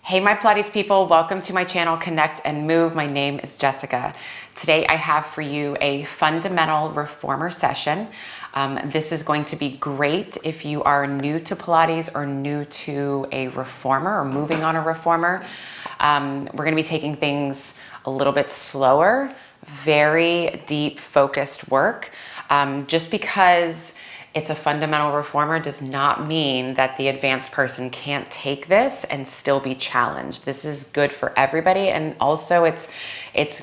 Hey, my Pilates people, welcome to my channel, Connect and Move. My name is Jessica. Today I have for you a fundamental reformer session. This is going to be great if you are new to Pilates or new to a reformer or moving on a reformer. We're gonna be taking things a little bit slower, very deep focused work. Just because it's a fundamental reformer does not mean that the advanced person can't take this and still be challenged. This is good for everybody, and also it's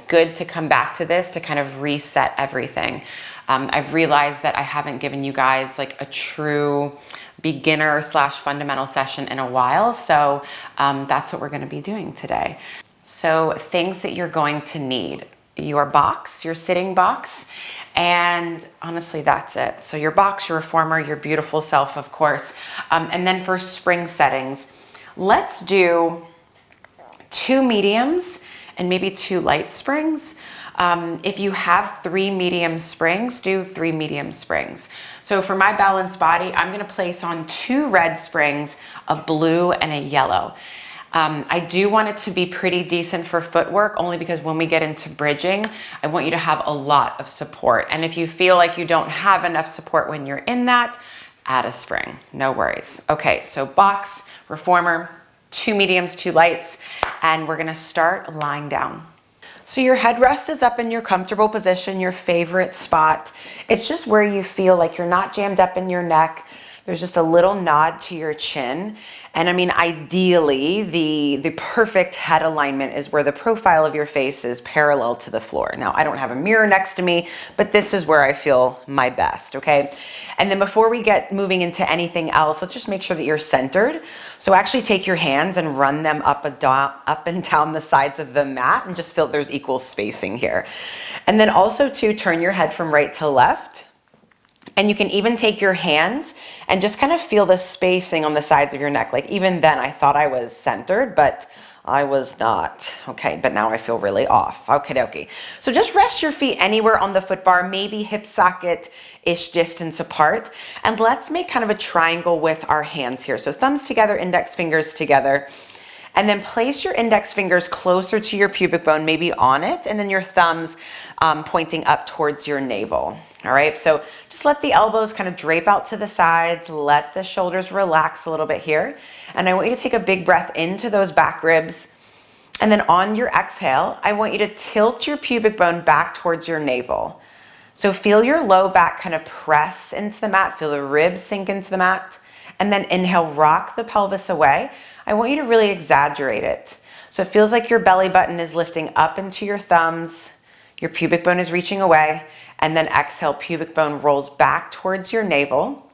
good to come back to this to kind of reset everything. I've realized that I haven't given you guys like a true beginner / fundamental session in a while, so that's what we're gonna be doing today. So things that you're going to need: your box, your sitting box, and honestly, that's it. So your box, your reformer, your beautiful self, of course. And then for spring settings, let's do 2 mediums and maybe 2 light springs. If you have 3 medium springs, do 3 medium springs. So for my balanced body, I'm gonna place on 2 red springs, a blue and a yellow. I do want it to be pretty decent for footwork, only because when we get into bridging, I want you to have a lot of support. And if you feel like you don't have enough support when you're in that, add a spring, no worries. Okay, so box, reformer, 2 mediums, 2 lights, and we're gonna start lying down. So your headrest is up in your comfortable position, your favorite spot. It's just where you feel like you're not jammed up in your neck. There's just a little nod to your chin. And I mean, ideally, the perfect head alignment is where the profile of your face is parallel to the floor. Now, I don't have a mirror next to me, but this is where I feel my best, okay? And then before we get moving into anything else, let's just make sure that you're centered. So actually take your hands and run them up and down the sides of the mat and just feel there's equal spacing here. And then also to turn your head from right to left. And you can even take your hands and just kind of feel the spacing on the sides of your neck. Like even then I thought I was centered, but I was not. Okay, but now I feel really off. Okie dokie. So just rest your feet anywhere on the foot bar, maybe hip socket-ish distance apart. And let's make kind of a triangle with our hands here. So thumbs together, index fingers together. And then place your index fingers closer to your pubic bone, maybe on it, and then your thumbs pointing up towards your navel. All right, so just let the elbows kind of drape out to the sides, let the shoulders relax a little bit here. And I want you to take a big breath into those back ribs. And then on your exhale, I want you to tilt your pubic bone back towards your navel. So feel your low back kind of press into the mat, feel the ribs sink into the mat. And then inhale, rock the pelvis away. I want you to really exaggerate it. So it feels like your belly button is lifting up into your thumbs, your pubic bone is reaching away, and then exhale, pubic bone rolls back towards your navel.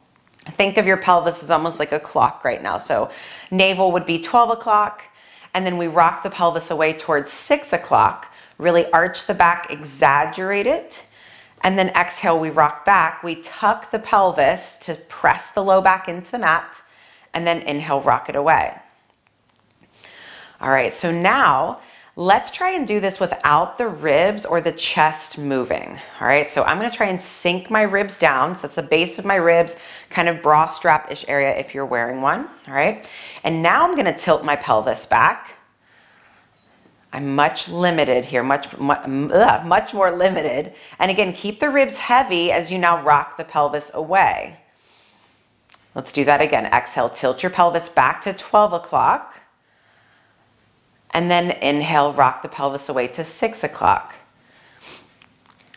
Think of your pelvis as almost like a clock right now. So navel would be 12 o'clock, and then we rock the pelvis away towards 6 o'clock, really arch the back, exaggerate it, and then exhale, we rock back, we tuck the pelvis to press the low back into the mat, and then inhale, rock it away. All right, so now let's try and do this without the ribs or the chest moving. All right, so I'm gonna try and sink my ribs down. So that's the base of my ribs, kind of bra strap-ish area if you're wearing one, all right? And now I'm gonna tilt my pelvis back. I'm much limited here, much more limited. And again, keep the ribs heavy as you now rock the pelvis away. Let's do that again. Exhale, tilt your pelvis back to 12 o'clock. And then inhale, rock the pelvis away to 6 o'clock.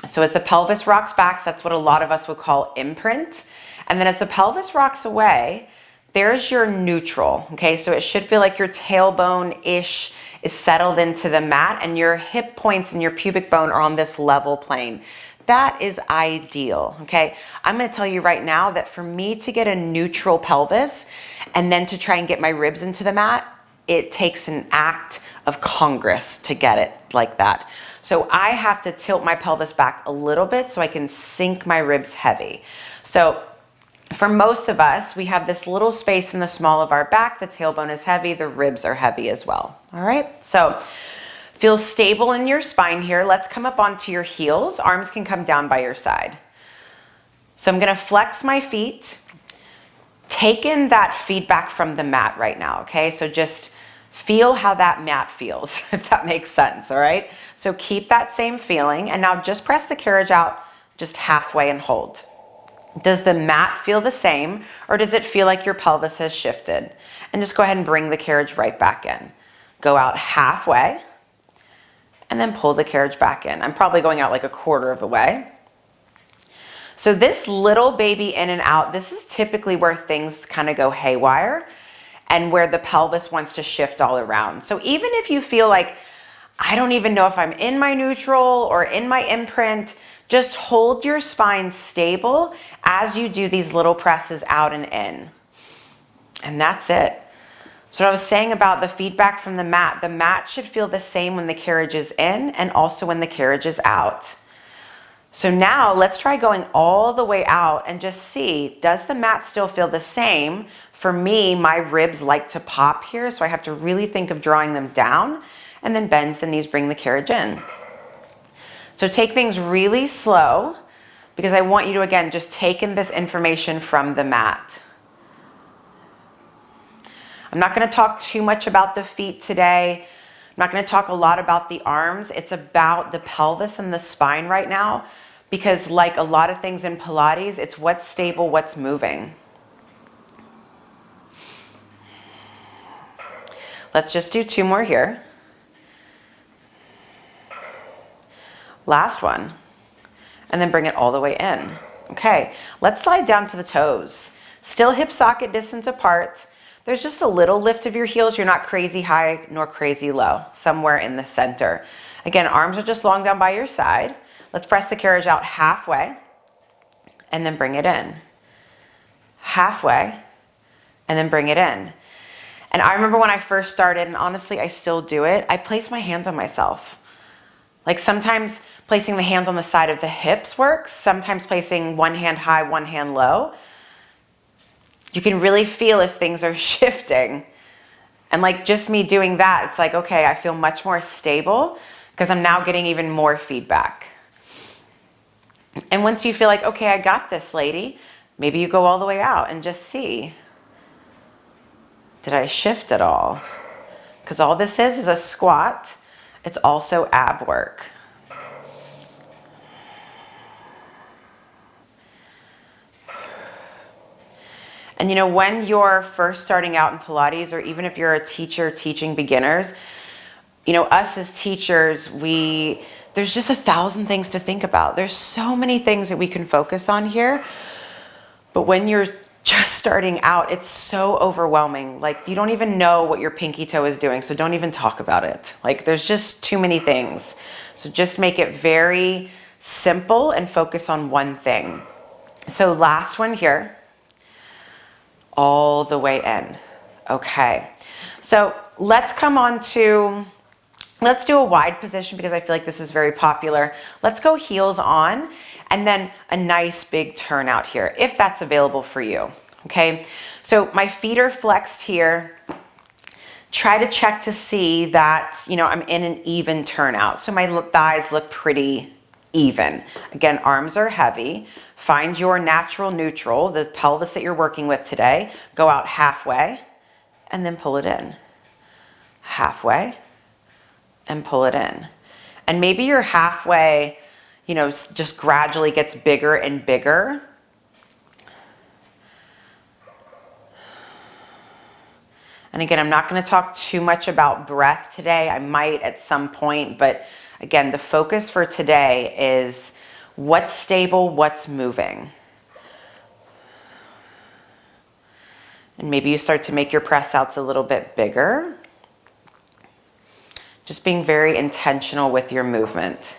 So as the pelvis rocks back, that's what a lot of us would call imprint. And then as the pelvis rocks away, there's your neutral, okay? So it should feel like your tailbone-ish is settled into the mat and your hip points and your pubic bone are on this level plane. That is ideal, okay? I'm gonna tell you right now that for me to get a neutral pelvis and then to try and get my ribs into the mat, it takes an act of Congress to get it like that. So I have to tilt my pelvis back a little bit so I can sink my ribs heavy. So for most of us, we have this little space in the small of our back, the tailbone is heavy, the ribs are heavy as well, all right? So feel stable in your spine here. Let's come up onto your heels. Arms can come down by your side. So I'm gonna flex my feet, take in that feedback from the mat right now, okay? So just Feel how that mat feels, if that makes sense, all right? So keep that same feeling, and now just press the carriage out just halfway and hold. Does the mat feel the same, or does it feel like your pelvis has shifted? And just go ahead and bring the carriage right back in. Go out halfway, and then pull the carriage back in. I'm probably going out like a quarter of the way. So this little baby in and out, this is typically where things kind of go haywire and where the pelvis wants to shift all around. So even if you feel like, I don't even know if I'm in my neutral or in my imprint, just hold your spine stable as you do these little presses out and in. And that's it. So what I was saying about the feedback from the mat should feel the same when the carriage is in and also when the carriage is out. So now let's try going all the way out and just see, does the mat still feel the same? For me, my ribs like to pop here, so I have to really think of drawing them down, and then bends the knees, bring the carriage in. So take things really slow, because I want you to, again, just take in this information from the mat. I'm not going to talk too much about the feet today. I'm not going to talk a lot about the arms. It's about the pelvis and the spine right now, because like a lot of things in Pilates, it's what's stable, what's moving. Let's just do 2 more here. Last one. And then bring it all the way in. Okay, let's slide down to the toes. Still hip socket distance apart. There's just a little lift of your heels. You're not crazy high nor crazy low, somewhere in the center. Again, arms are just long down by your side. Let's press the carriage out halfway and then bring it in. Halfway and then bring it in. And I remember when I first started, and honestly, I still do it, I place my hands on myself. Like sometimes placing the hands on the side of the hips works, sometimes placing one hand high, one hand low. You can really feel if things are shifting. And like just me doing that, it's like, okay, I feel much more stable because I'm now getting even more feedback. And once you feel like, okay, I got this, lady, maybe you go all the way out and just see, did I shift at all? Because all this is a squat. It's also ab work. And you know, when you're first starting out in Pilates, or even if you're a teacher teaching beginners, you know, us as teachers, there's just 1,000 things to think about. There's so many things that we can focus on here. But when you're just starting out, it's so overwhelming. Like you don't even know what your pinky toe is doing, so don't even talk about it. Like there's just too many things. So just make it very simple and focus on one thing. So last one here, all the way in. Okay, so let's do a wide position because I feel like this is very popular. Let's go heels on, and then a nice big turn out here, if that's available for you, okay? So my feet are flexed here. Try to check to see that, you know, I'm in an even turnout. So my thighs look pretty even. Again, arms are heavy. Find your natural neutral, the pelvis that you're working with today. Go out halfway and then pull it in. Halfway and pull it in. And maybe your halfway, you know, just gradually gets bigger and bigger. And again, I'm not going to talk too much about breath today. I might at some point, but again, the focus for today is what's stable, what's moving. And maybe you start to make your press outs a little bit bigger. Just being very intentional with your movement.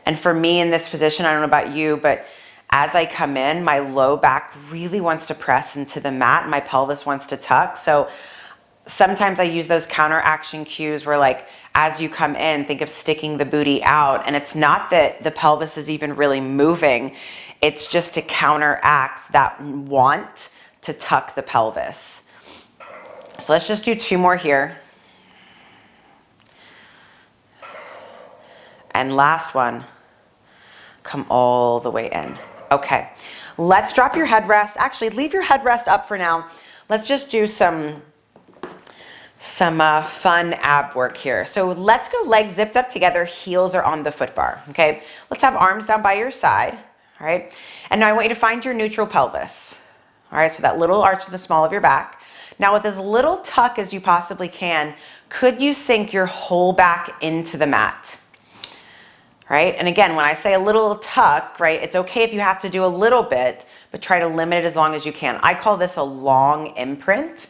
And for me in this position, I don't know about you, but as I come in, my low back really wants to press into the mat. My pelvis wants to tuck. So sometimes I use those counteraction cues where, like, as you come in, think of sticking the booty out. And it's not that the pelvis is even really moving. It's just to counteract that want to tuck the pelvis. So let's just do 2 more here. And last one, come all the way in. Okay, Let's drop your headrest. Actually, leave your headrest up for now. Let's just do some fun ab work here. So let's go legs zipped up together, heels are on the foot bar, okay? Let's have arms down by your side, all right? And now I want you to find your neutral pelvis, all right? So that little arch in the small of your back. Now with as little tuck as you possibly can, could you sink your whole back into the mat? Right? And again, when I say a little tuck, right, it's okay if you have to do a little bit, but try to limit it as long as you can. I call this a long imprint.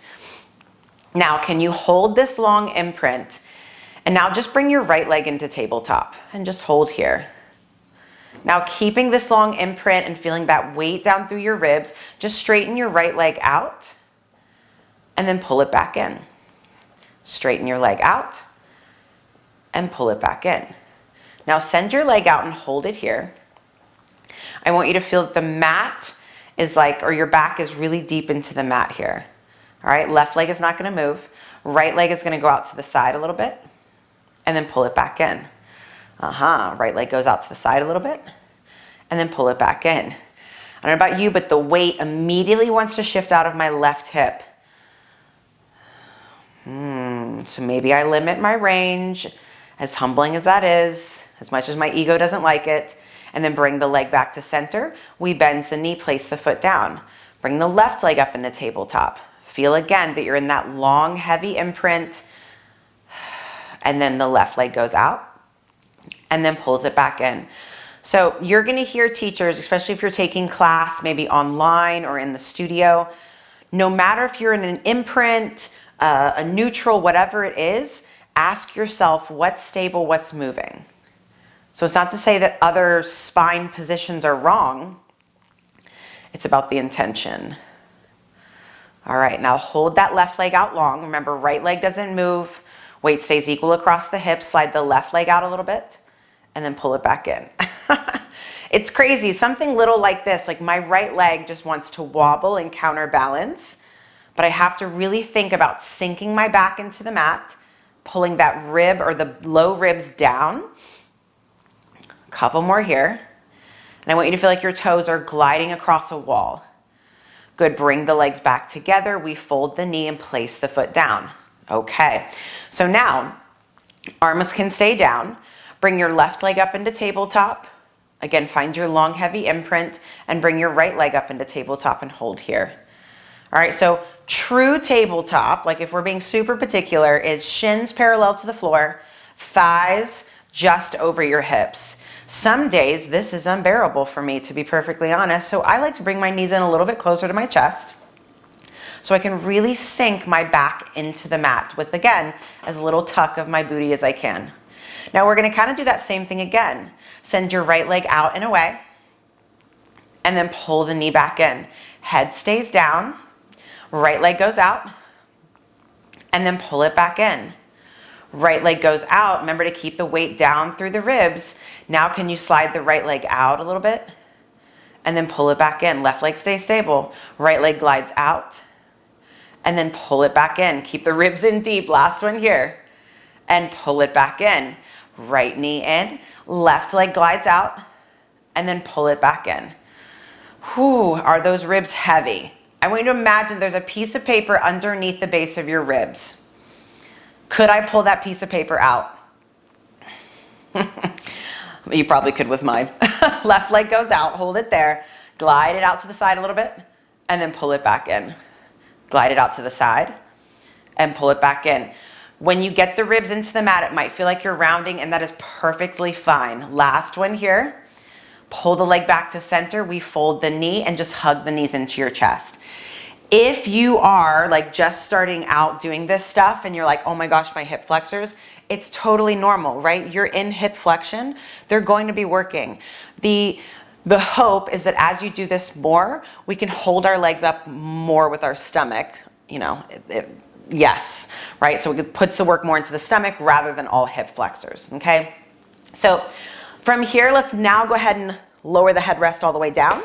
Now, can you hold this long imprint? And now just bring your right leg into tabletop and just hold here. Now, keeping this long imprint and feeling that weight down through your ribs, just straighten your right leg out and then pull it back in. Straighten your leg out and pull it back in. Now send your leg out and hold it here. I want you to feel that the mat is like, or your back is really deep into the mat here. All right, left leg is not gonna move. Right leg is gonna go out to the side a little bit and then pull it back in. Right leg goes out to the side a little bit and then pull it back in. I don't know about you, but the weight immediately wants to shift out of my left hip. So maybe I limit my range, as humbling as that is, as much as my ego doesn't like it, and then bring the leg back to center. We bend the knee, place the foot down. Bring the left leg up in the tabletop. Feel again that you're in that long, heavy imprint, and then the left leg goes out and then pulls it back in. So you're gonna hear teachers, especially if you're taking class, maybe online or in the studio, no matter if you're in an imprint, a neutral, whatever it is, ask yourself what's stable, what's moving. So it's not to say that other spine positions are wrong. It's about the intention. All right, now hold that left leg out long. Remember, right leg doesn't move. Weight stays equal across the hips. Slide the left leg out a little bit and then pull it back in. It's crazy. Something little like this, like my right leg just wants to wobble and counterbalance, but I have to really think about sinking my back into the mat, pulling that rib or the low ribs down. A couple more here. And I want you to feel like your toes are gliding across a wall. Good, bring the legs back together. We fold the knee and place the foot down. Okay, so now arms can stay down. Bring your left leg up into tabletop. Again, find your long, heavy imprint and bring your right leg up into tabletop and hold here. All right, so true tabletop, like if we're being super particular, is shins parallel to the floor, thighs just over your hips. Some days this is unbearable for me, to be perfectly honest, so I like to bring my knees in a little bit closer to my chest so I can really sink my back into the mat with, again, as little tuck of my booty as I can. Now we're gonna kind of do that same thing again. Send your right leg out and away and then pull the knee back in. Head stays down. Right leg goes out and then pull it back in. Right leg goes out. Remember to keep the weight down through the ribs. Now can you slide the right leg out a little bit and then pull it back in. Left leg stays stable. Right leg glides out and then pull it back in. Keep the ribs in deep. Last one here. And pull it back in. Right knee in. Left leg glides out and then pull it back in. Whew, are those ribs heavy? I want you to imagine there's a piece of paper underneath the base of your ribs. Could I pull that piece of paper out? You probably could with mine. Left leg goes out, hold it there, glide it out to the side a little bit, and then pull it back in. Glide it out to the side, and pull it back in. When you get the ribs into the mat, it might feel like you're rounding, and that is perfectly fine. Last one here. Pull the leg back to center. We fold the knee and just hug the knees into your chest. If you are like just starting out doing this stuff and you're like, oh my gosh, my hip flexors, it's totally normal, right? You're in hip flexion. They're going to be working. The hope is that as you do this more, we can hold our legs up more with our stomach, you know, yes, right? So it puts the work more into the stomach rather than all hip flexors, okay? So from here, let's now go ahead and lower the headrest all the way down.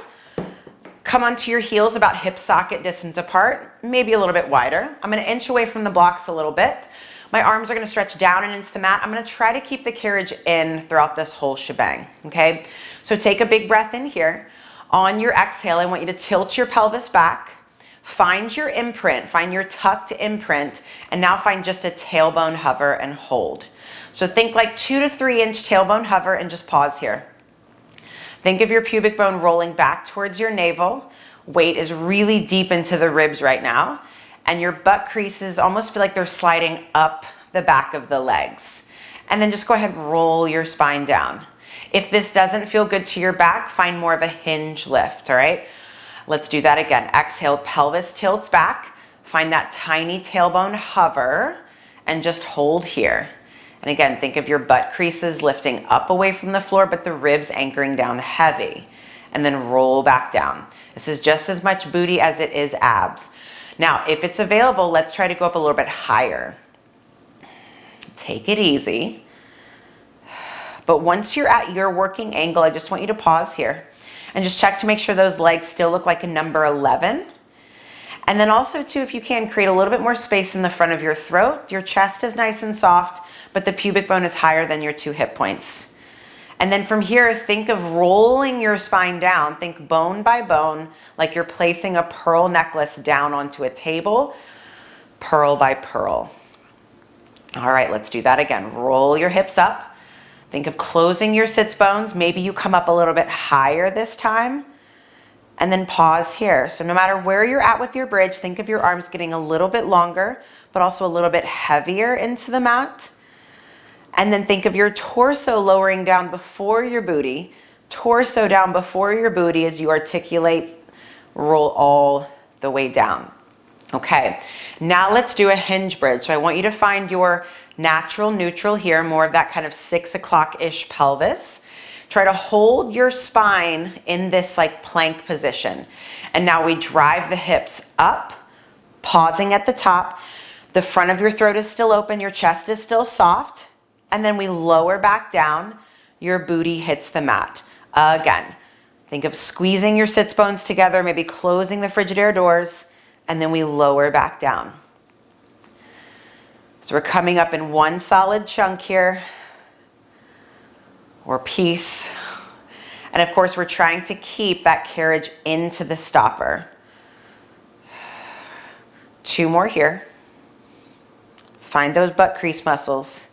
Come onto your heels about hip socket distance apart, maybe a little bit wider. I'm gonna inch away from the blocks a little bit. My arms are gonna stretch down and into the mat. I'm gonna try to keep the carriage in throughout this whole shebang, okay? So take a big breath in here. On your exhale, I want you to tilt your pelvis back, find your imprint, find your tucked imprint, and now find just a tailbone hover and hold. So think like 2 to 3 inch tailbone hover and just pause here. Think of your pubic bone rolling back towards your navel. Weight is really deep into the ribs right now, and your butt creases almost feel like they're sliding up the back of the legs. And then just go ahead and roll your spine down. If this doesn't feel good to your back, find more of a hinge lift, all right? Let's do that again. Exhale, pelvis tilts back. Find that tiny tailbone hover and just hold here. And again, think of your butt creases lifting up away from the floor, but the ribs anchoring down heavy. And then roll back down. This is just as much booty as it is abs. Now, if it's available, let's try to go up a little bit higher. Take it easy. But once you're at your working angle, I just want you to pause here and just check to make sure those legs still look like a number 11. And then also too, if you can, create a little bit more space in the front of your throat. Your chest is nice and soft, but the pubic bone is higher than your 2 hip points. And then from here, think of rolling your spine down. Think bone by bone, like you're placing a pearl necklace down onto a table, pearl by pearl. All right, let's do that again. Roll your hips up. Think of closing your sits bones. Maybe you come up a little bit higher this time. And then pause here. So no matter where you're at with your bridge, think of your arms getting a little bit longer, but also a little bit heavier into the mat. And then think of your torso lowering down before your booty. Torso down before your booty as you articulate, roll all the way down. Okay, now let's do a hinge bridge. So I want you to find your natural neutral here, more of that kind of 6 o'clock-ish pelvis. Try to hold your spine in this like plank position. And now we drive the hips up, pausing at the top. The front of your throat is still open, your chest is still soft. And then we lower back down, your booty hits the mat. Again, think of squeezing your sits bones together, maybe closing the Frigidaire doors, and then we lower back down. So we're coming up in one solid chunk here, or piece. And of course, we're trying to keep that carriage into the stopper. 2 more here. Find those butt crease muscles.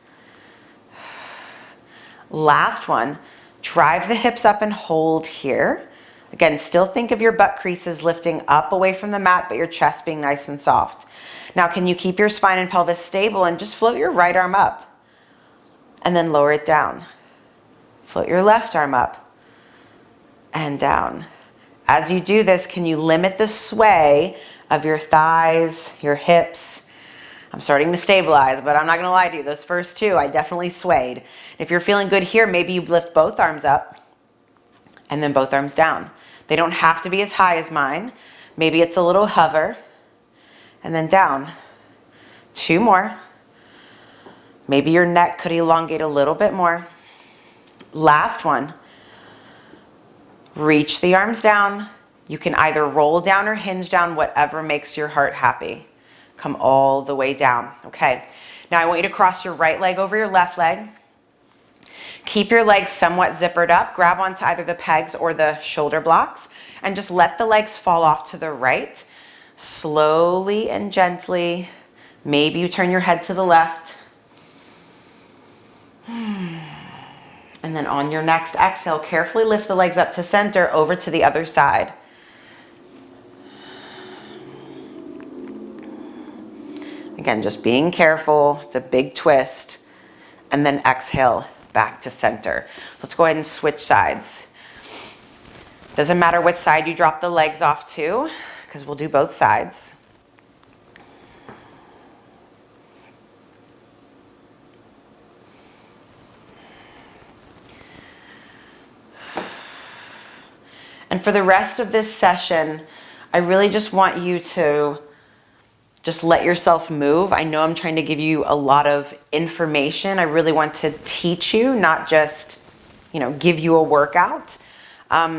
Last one, drive the hips up and hold here. Again, still think of your butt creases lifting up away from the mat, but your chest being nice and soft. Now, can you keep your spine and pelvis stable and just float your right arm up and then lower it down? Float your left arm up and down. As you do this, can you limit the sway of your thighs, your hips? I'm starting to stabilize, but I'm not gonna lie to you, those first 2, I definitely swayed. If you're feeling good here, maybe you lift both arms up and then both arms down. They don't have to be as high as mine. Maybe it's a little hover and then down. 2 more. Maybe your neck could elongate a little bit more. Last one. Reach the arms down. You can either roll down or hinge down, whatever makes your heart happy. Come all the way down. Okay. Now I want you to cross your right leg over your left leg. Keep your legs somewhat zippered up. Grab onto either the pegs or the shoulder blocks and just let the legs fall off to the right. Slowly and gently. Maybe you turn your head to the left. And then on your next exhale, carefully lift the legs up to center, over to the other side. Again, just being careful. It's a big twist. And then exhale back to center. So let's go ahead and switch sides. Doesn't matter what side you drop the legs off to, because we'll do both sides. And for the rest of this session, I really just want you to just let yourself move. I know I'm trying to give you a lot of information. I really want to teach you, not just, give you a workout.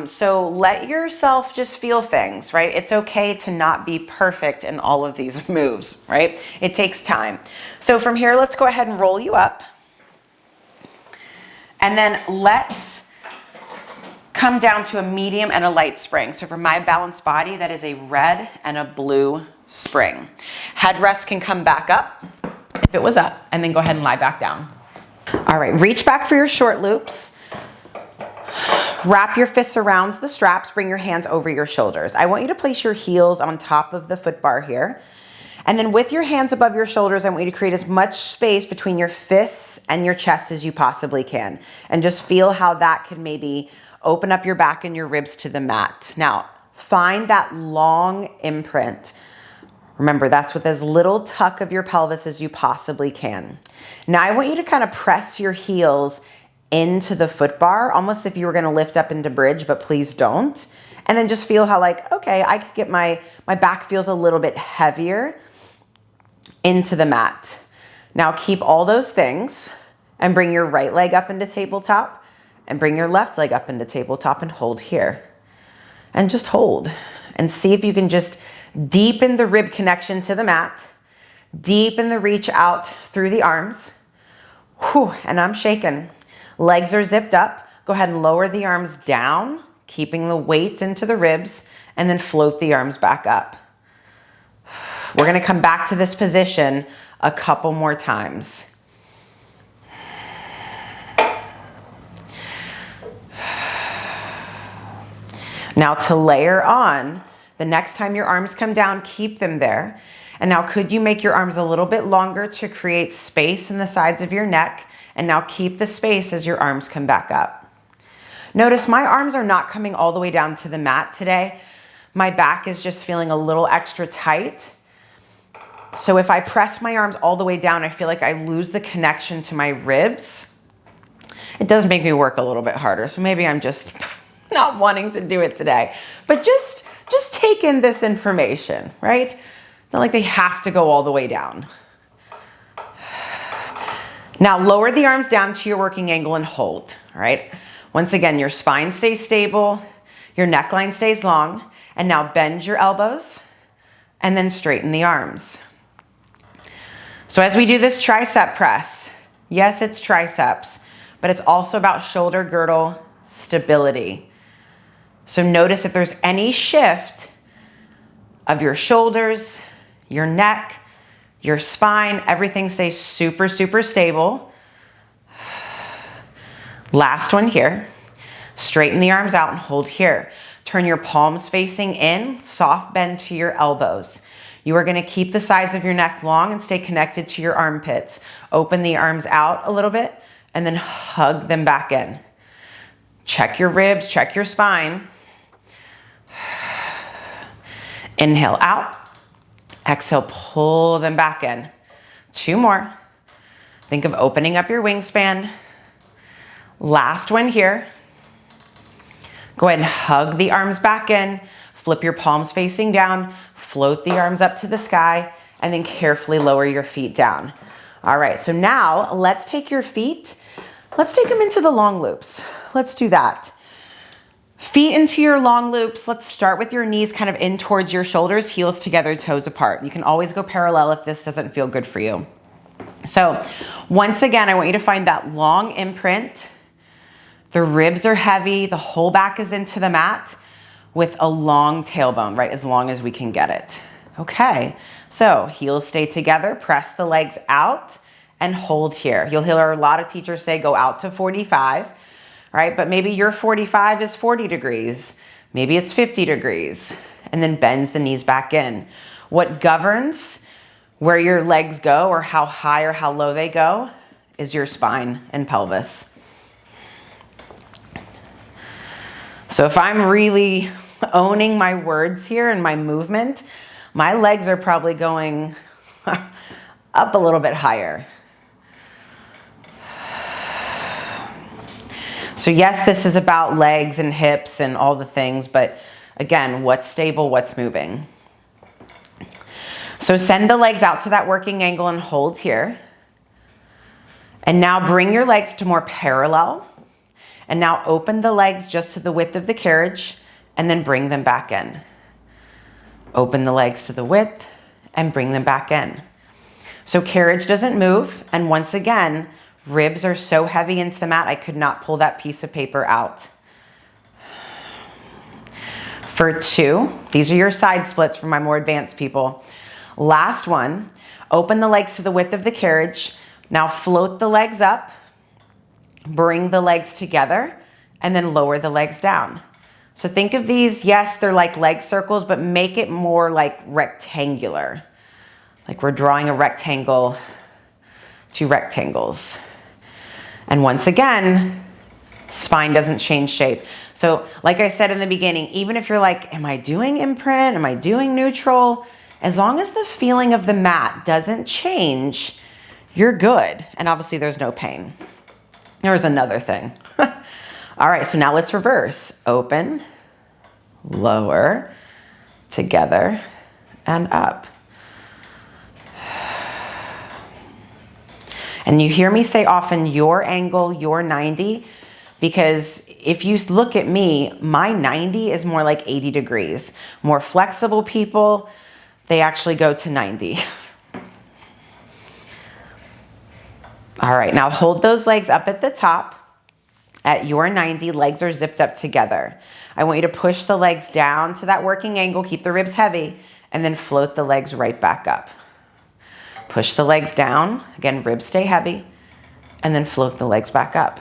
So let yourself just feel things, right? It's okay to not be perfect in all of these moves, right? It takes time. So from here, let's go ahead and roll you up. And then let's come down to a medium and a light spring. So for my balanced body, that is a red and a blue spring. Headrest can come back up if it was up, and then go ahead and lie back down. All right, reach back for your short loops. Wrap your fists around the straps, bring your hands over your shoulders. I want you to place your heels on top of the foot bar here. And then with your hands above your shoulders, I want you to create as much space between your fists and your chest as you possibly can. And just feel how that can maybe open up your back and your ribs to the mat. Now, find that long imprint. Remember, that's with as little tuck of your pelvis as you possibly can. Now, I want you to kind of press your heels into the foot bar, almost if you were gonna lift up into bridge, but please don't. And then just feel how like, okay, I could get my back feels a little bit heavier into the mat. Now keep all those things and bring your right leg up into tabletop and bring your left leg up into tabletop and hold here. And just hold and see if you can just deepen the rib connection to the mat, deepen the reach out through the arms. Whew, and I'm shaking. Legs are zipped up. Go ahead and lower the arms down, keeping the weight into the ribs, and then float the arms back up. We're gonna come back to this position a couple more times. Now to layer on, the next time your arms come down, keep them there. And now could you make your arms a little bit longer to create space in the sides of your neck? And now keep the space as your arms come back up. Notice my arms are not coming all the way down to the mat today. My back is just feeling a little extra tight. So if I press my arms all the way down, I feel like I lose the connection to my ribs. It does make me work a little bit harder. So maybe I'm just not wanting to do it today. But just take in this information, right? Not like they have to go all the way down. Now lower the arms down to your working angle and hold, all right? Once again, your spine stays stable, your neckline stays long, and now bend your elbows and then straighten the arms. So as we do this tricep press, yes, it's triceps, but it's also about shoulder girdle stability. So notice if there's any shift of your shoulders, your neck, your spine, everything stays super, super stable. Last one here. Straighten the arms out and hold here. Turn your palms facing in, soft bend to your elbows. You are gonna keep the sides of your neck long and stay connected to your armpits. Open the arms out a little bit and then hug them back in. Check your ribs, check your spine. Inhale out. Exhale, pull them back in. 2 more. Think of opening up your wingspan. Last one here. Go ahead and hug the arms back in. Flip your palms facing down. Float the arms up to the sky. And then carefully lower your feet down. All right, so now let's take your feet. Let's take them into the long loops. Let's do that. Feet into your long loops. Let's start with your knees kind of in towards your shoulders, heels together, toes apart. You can always go parallel if this doesn't feel good for you. So once again, I want you to find that long imprint. The ribs are heavy. The whole back is into the mat with a long tailbone, right? As long as we can get it. Okay, so heels stay together. Press the legs out and hold here. You'll hear a lot of teachers say go out to 45. Right? But maybe your 45 is 40 degrees. Maybe it's 50 degrees. And then bends the knees back in. What governs where your legs go or how high or how low they go is your spine and pelvis. So if I'm really owning my words here and my movement, my legs are probably going up a little bit higher. So yes, this is about legs and hips and all the things, but again, what's stable, what's moving? So send the legs out to that working angle and hold here. And now bring your legs to more parallel. And now open the legs just to the width of the carriage and then bring them back in. Open the legs to the width and bring them back in. So carriage doesn't move. And once again, ribs are so heavy into the mat, I could not pull that piece of paper out. For 2, these are your side splits for my more advanced people. Last one, open the legs to the width of the carriage. Now float the legs up, bring the legs together, and then lower the legs down. So think of these, yes, they're like leg circles, but make it more like rectangular. Like we're drawing a rectangle, 2 rectangles. And once again, spine doesn't change shape. So like I said in the beginning, even if you're like, am I doing imprint? Am I doing neutral? As long as the feeling of the mat doesn't change, you're good. And obviously there's no pain. There's another thing. All right, so now let's reverse. Open, lower, together, and up. And you hear me say often, your angle, your 90, because if you look at me, my 90 is more like 80 degrees. More flexible people, they actually go to 90. All right, now hold those legs up at the top. At your 90, legs are zipped up together. I want you to push the legs down to that working angle, keep the ribs heavy, and then float the legs right back up. Push the legs down, again, ribs stay heavy, and then float the legs back up.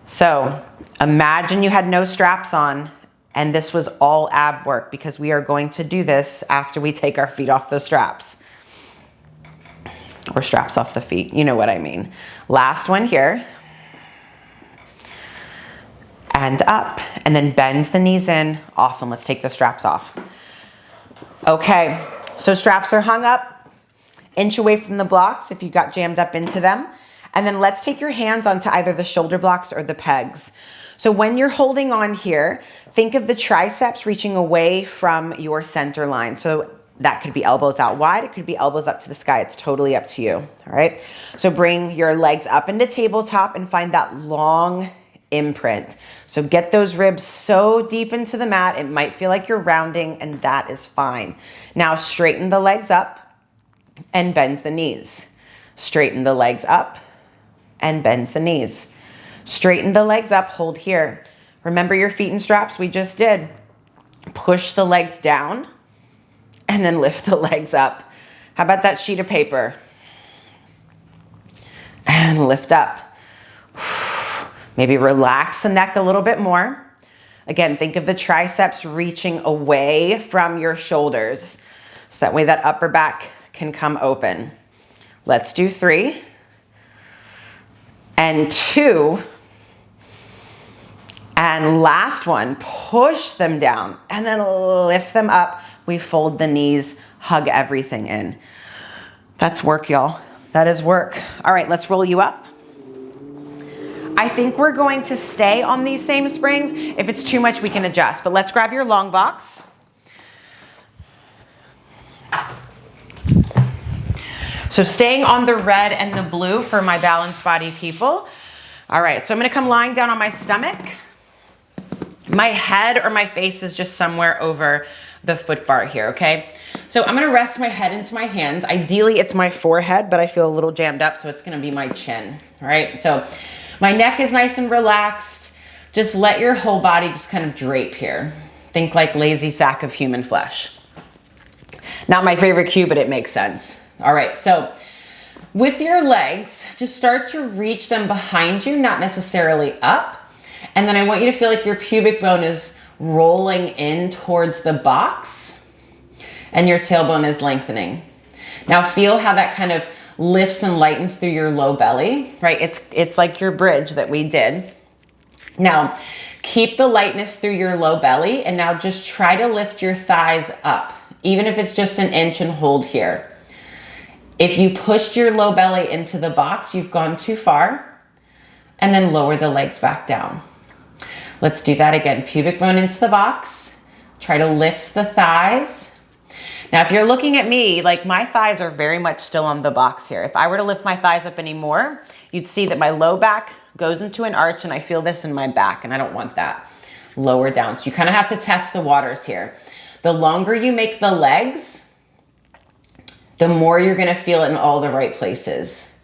So imagine you had no straps on and this was all ab work, because we are going to do this after we take our feet off the straps. Or straps off the feet, you know what I mean. Last one here. And up, and then bend the knees in. Awesome, let's take the straps off. Okay, so straps are hung up, inch away from the blocks if you got jammed up into them. And then let's take your hands onto either the shoulder blocks or the pegs. So when you're holding on here, think of the triceps reaching away from your center line. So that could be elbows out wide, it could be elbows up to the sky. It's totally up to you, all right? So bring your legs up into tabletop and find that long imprint. So get those ribs so deep into the mat, it might feel like you're rounding, and that is fine. Now straighten the legs up and bend the knees. Straighten the legs up and bend the knees. Straighten the legs up, hold here. Remember your feet and straps we just did. Push the legs down and then lift the legs up. How about that sheet of paper? And lift up. Maybe relax the neck a little bit more. Again, think of the triceps reaching away from your shoulders, so that way that upper back can come open. Let's do 3 and 2. And last one, push them down and then lift them up. We fold the knees, hug everything in. That's work, y'all. That is work. All right, let's roll you up. I think we're going to stay on these same springs. If it's too much, we can adjust, but let's grab your long box. So staying on the red and the blue for my balanced body people. All right, so I'm gonna come lying down on my stomach. My head or my face is just somewhere over the foot bar here, okay? So I'm gonna rest my head into my hands. Ideally, it's my forehead, but I feel a little jammed up, so it's gonna be my chin, all right? So my neck is nice and relaxed. Just let your whole body just kind of drape here. Think like lazy sack of human flesh. Not my favorite cue, but it makes sense. All right, so with your legs, just start to reach them behind you, not necessarily up. And then I want you to feel like your pubic bone is rolling in towards the box and your tailbone is lengthening. Now feel how that kind of lifts and lightens through your low belly, right? It's like your bridge that we did. Now keep the lightness through your low belly, and now just try to lift your thighs up, even if it's just an inch, and hold here. If you pushed your low belly into the box, you've gone too far, and then lower the legs back down. Let's do that again. Pubic bone into the box. Try to lift the thighs. Now, if you're looking at me, like my thighs are very much still on the box here. If I were to lift my thighs up anymore, you'd see that my low back goes into an arch and I feel this in my back, and I don't want that. Lower down. So you kind of have to test the waters here. The longer you make the legs, the more you're gonna feel it in all the right places.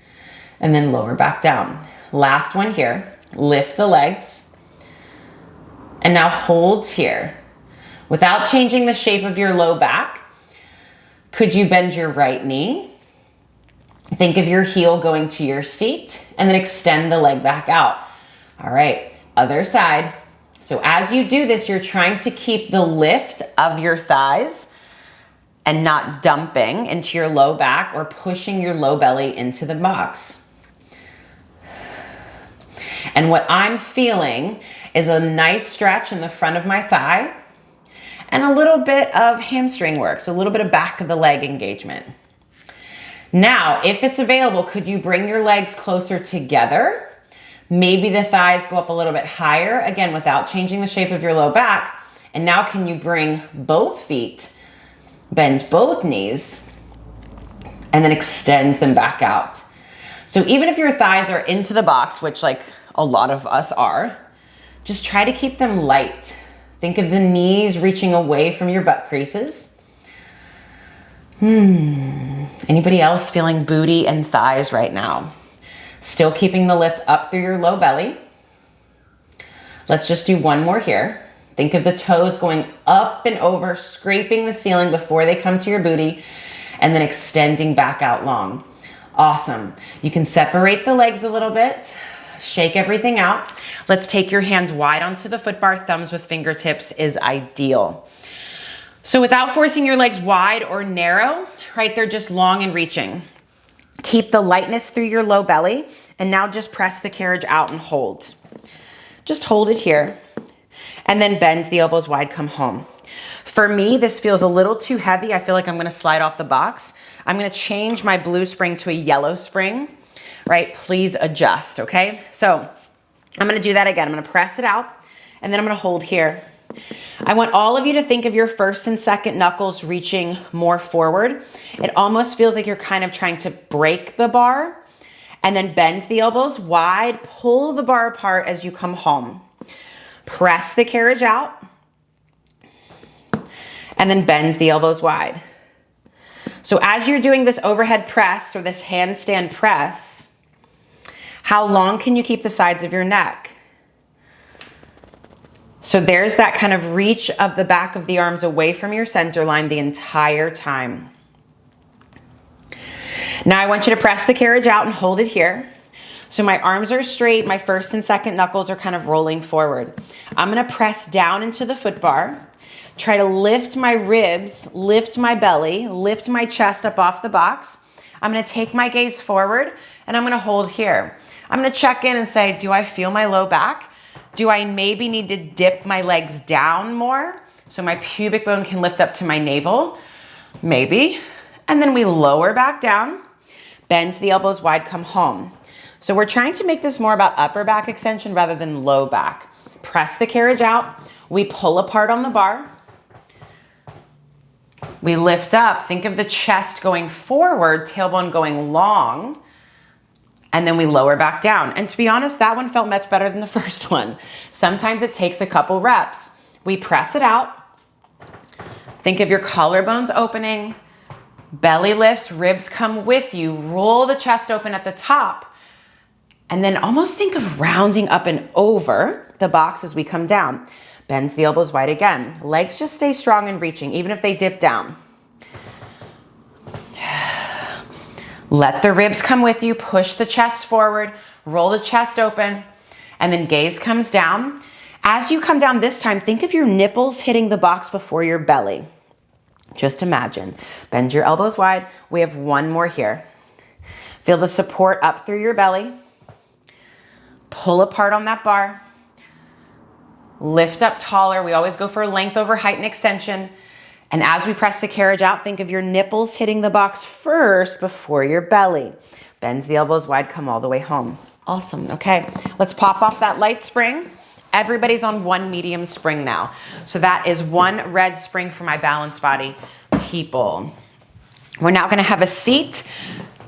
And then lower back down. Last one here. Lift the legs. And now hold here. Without changing the shape of your low back, could you bend your right knee? Think of your heel going to your seat and then extend the leg back out. All right, other side. So as you do this, you're trying to keep the lift of your thighs and not dumping into your low back or pushing your low belly into the box. And what I'm feeling is a nice stretch in the front of my thigh and a little bit of hamstring work, so a little bit of back of the leg engagement. Now, if it's available, could you bring your legs closer together? Maybe the thighs go up a little bit higher, again, without changing the shape of your low back. And now can you bring both feet, bend both knees, and then extend them back out. So even if your thighs are into the box, which like a lot of us are, just try to keep them light. Think of the knees reaching away from your butt creases. Anybody else feeling booty and thighs right now? Still keeping the lift up through your low belly. Let's just do one more here. Think of the toes going up and over, scraping the ceiling before they come to your booty, and then extending back out long. Awesome. You can separate the legs a little bit, shake everything out. Let's take your hands wide onto the foot bar. Thumbs with fingertips is ideal. So without forcing your legs wide or narrow, right, they're just long and reaching. Keep the lightness through your low belly, and now just press the carriage out and hold. Just hold it here, and then bend the elbows wide, come home. For me, this feels a little too heavy. I feel like I'm gonna slide off the box. I'm gonna change my blue spring to a yellow spring, right? Please adjust, okay? So I'm gonna do that again. I'm gonna press it out, and then I'm gonna hold here. I want all of you to think of your first and second knuckles reaching more forward. It almost feels like you're kind of trying to break the bar, and then bend the elbows wide, pull the bar apart as you come home. Press the carriage out, and then bend the elbows wide. So as you're doing this overhead press or this handstand press, how long can you keep the sides of your neck? So there's that kind of reach of the back of the arms away from your center line the entire time. Now I want you to press the carriage out and hold it here. So my arms are straight, my first and second knuckles are kind of rolling forward. I'm gonna press down into the foot bar, try to lift my ribs, lift my belly, lift my chest up off the box. I'm gonna take my gaze forward and I'm gonna hold here. I'm gonna check in and say, do I feel my low back? Do I maybe need to dip my legs down more so my pubic bone can lift up to my navel? Maybe. And then we lower back down, bend the elbows wide, come home. So we're trying to make this more about upper back extension rather than low back. Press the carriage out. We pull apart on the bar. We lift up. Think of the chest going forward, tailbone going long. And then we lower back down. And to be honest, that one felt much better than the first one. Sometimes it takes a couple reps. We press it out. Think of your collarbones opening, belly lifts, ribs come with you. Roll the chest open at the top. And then almost think of rounding up and over the box as we come down. Bend the elbows wide again. Legs just stay strong and reaching, even if they dip down. Let the ribs come with you, push the chest forward, roll the chest open, and then gaze comes down. As you come down this time, think of your nipples hitting the box before your belly. Just imagine. Bend your elbows wide. We have one more here. Feel the support up through your belly. Pull apart on that bar. Lift up taller. We always go for length over height and extension. And as we press the carriage out, think of your nipples hitting the box first before your belly. Bend the elbows wide, come all the way home. Awesome, okay. Let's pop off that light spring. Everybody's on one medium spring now. So that is one red spring for my balanced body people. We're now gonna have a seat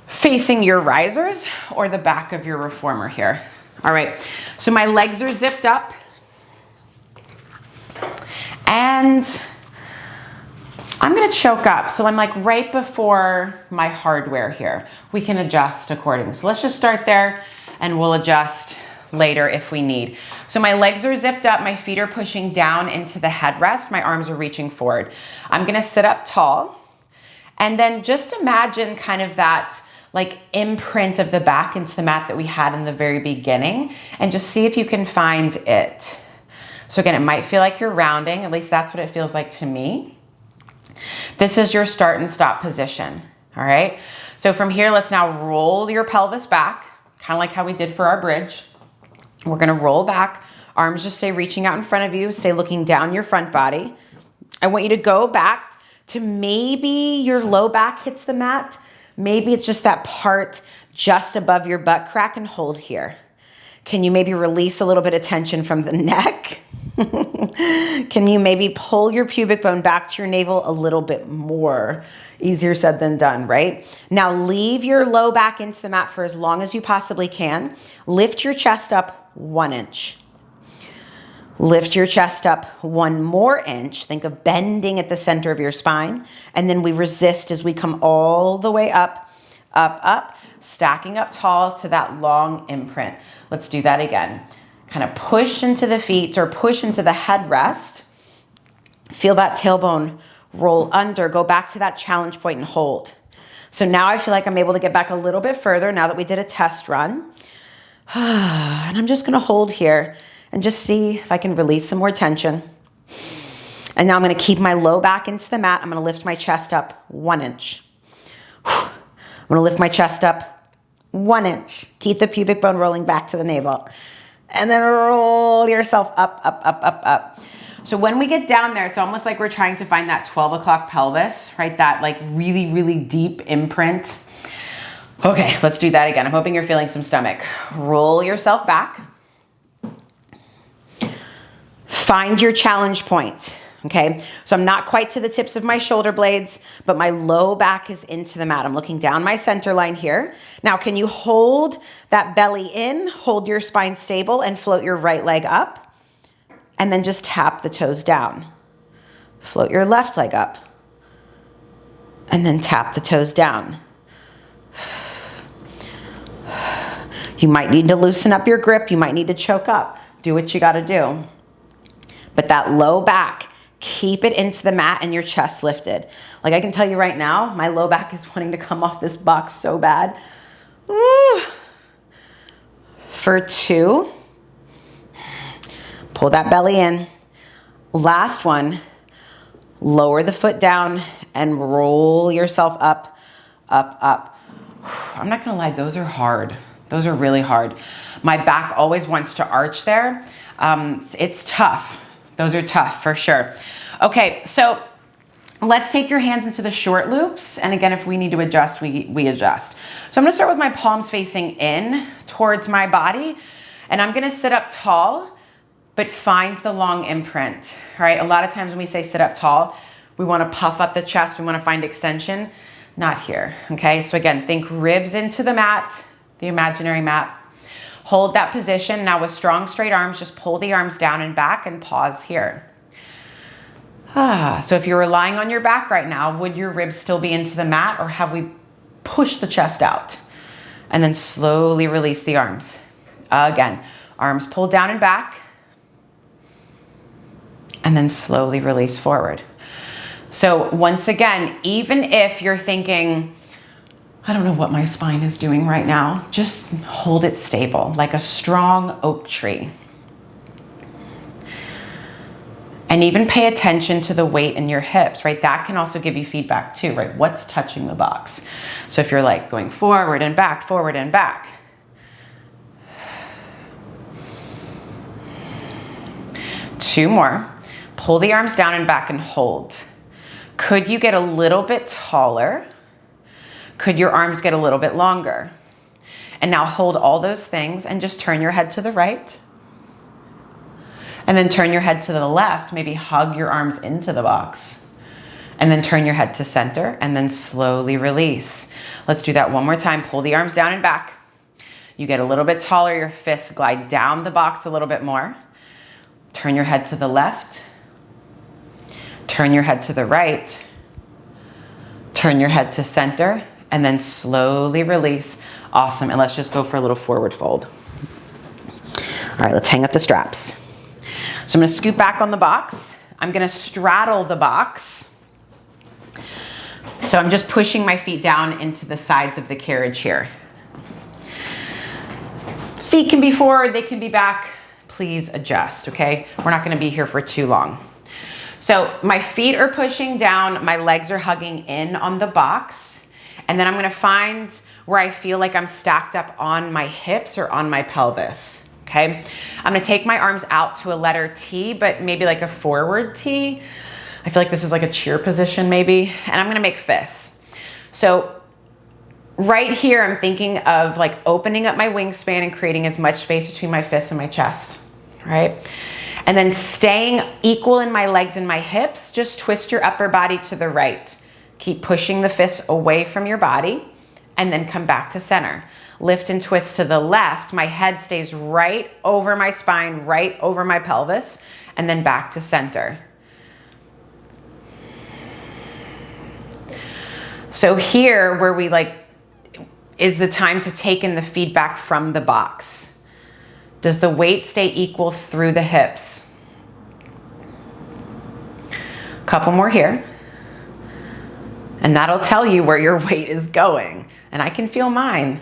facing your risers or the back of your reformer here. All right, so my legs are zipped up and I'm gonna choke up. So I'm like right before my hardware here. We can adjust accordingly. So let's just start there and we'll adjust later if we need. So my legs are zipped up, my feet are pushing down into the headrest, my arms are reaching forward. I'm gonna sit up tall, and then just imagine kind of that like imprint of the back into the mat that we had in the very beginning, and just see if you can find it. So again, it might feel like you're rounding, at least that's what it feels like to me. This is your start and stop position, all right? So from here, let's now roll your pelvis back, kind of like how we did for our bridge. We're gonna roll back, arms just stay reaching out in front of you, stay looking down your front body. I want you to go back to maybe your low back hits the mat, maybe it's just that part just above your butt crack, and hold here. Can you maybe release a little bit of tension from the neck? Can you maybe pull your pubic bone back to your navel a little bit more? Easier said than done, right? Now leave your low back into the mat for as long as you possibly can. Lift your chest up 1 inch. Lift your chest up 1 more inch. Think of bending at the center of your spine. And then we resist as we come all the way up, up, up, stacking up tall to that long imprint. Let's do that again. Kind of push into the feet or push into the headrest. Feel that tailbone roll under. Go back to that challenge point and hold. So now I feel like I'm able to get back a little bit further now that we did a test run. And I'm just gonna hold here and just see if I can release some more tension. And now I'm gonna keep my low back into the mat. I'm gonna lift my chest up 1 inch. I'm gonna lift my chest up 1 inch. Keep the pubic bone rolling back to the navel. And then roll yourself up, up, up, up, up. So when we get down there, it's almost like we're trying to find that 12 o'clock pelvis, right? That like really, really deep imprint. Okay, let's do that again. I'm hoping you're feeling some stomach. Roll yourself back. Find your challenge point, okay? So I'm not quite to the tips of my shoulder blades, but my low back is into the mat. I'm looking down my center line here. Now, can you hold that belly in, hold your spine stable, and float your right leg up? And then just tap the toes down. Float your left leg up. And then tap the toes down. You might need to loosen up your grip. You might need to choke up. Do what you gotta do. But that low back, keep it into the mat and your chest lifted. Like I can tell you right now, my low back is wanting to come off this box so bad. Woo. For 2, pull that belly in. Last one, lower the foot down and roll yourself up, up, up. I'm not gonna lie, those are hard. Those are really hard. My back always wants to arch there. It's tough. Those are tough for sure. Okay, so let's take your hands into the short loops. And again, if we need to adjust, we adjust. So I'm gonna start with my palms facing in towards my body. And I'm gonna sit up tall, but find the long imprint, all right? A lot of times when we say sit up tall, we wanna puff up the chest, we wanna find extension. Not here, okay? So again, think ribs into the mat, the imaginary mat. Hold that position. Now with strong, straight arms, just pull the arms down and back and pause here. So if you're relying on your back right now, would your ribs still be into the mat, or have we pushed the chest out? And then slowly release the arms. Again, arms pulled down and back, and then slowly release forward. So once again, even if you're thinking, I don't know what my spine is doing right now, just hold it stable, like a strong oak tree. And even pay attention to the weight in your hips, right? That can also give you feedback too, right? What's touching the box? So if you're like going forward and back, forward and back. Two more. Pull the arms down and back and hold. Could you get a little bit taller? Could your arms get a little bit longer? And now hold all those things and just turn your head to the right. And then turn your head to the left, maybe hug your arms into the box. And then turn your head to center and then slowly release. Let's do that one more time. Pull the arms down and back. You get a little bit taller, your fists glide down the box a little bit more. Turn your head to the left. Turn your head to the right. Turn your head to center. And then slowly release. Awesome. And let's just go for a little forward fold. All right, let's hang up the straps. So I'm gonna scoot back on the box. I'm gonna straddle the box. So I'm just pushing my feet down into the sides of the carriage here. Feet can be forward, they can be back. Please adjust, okay? We're not gonna be here for too long. So my feet are pushing down, my legs are hugging in on the box, and then I'm gonna find where I feel like I'm stacked up on my hips or on my pelvis, okay? I'm gonna take my arms out to a letter T, but maybe like a forward T. I feel like this is like a cheer position maybe, and I'm gonna make fists. So right here, I'm thinking of like opening up my wingspan and creating as much space between my fists and my chest, right? And then staying equal in my legs and my hips, just twist your upper body to the right. Keep pushing the fists away from your body and then come back to center. Lift and twist to the left. My head stays right over my spine, right over my pelvis, and then back to center. So here where we is the time to take in the feedback from the box. Does the weight stay equal through the hips? Couple more here. And that'll tell you where your weight is going. And I can feel mine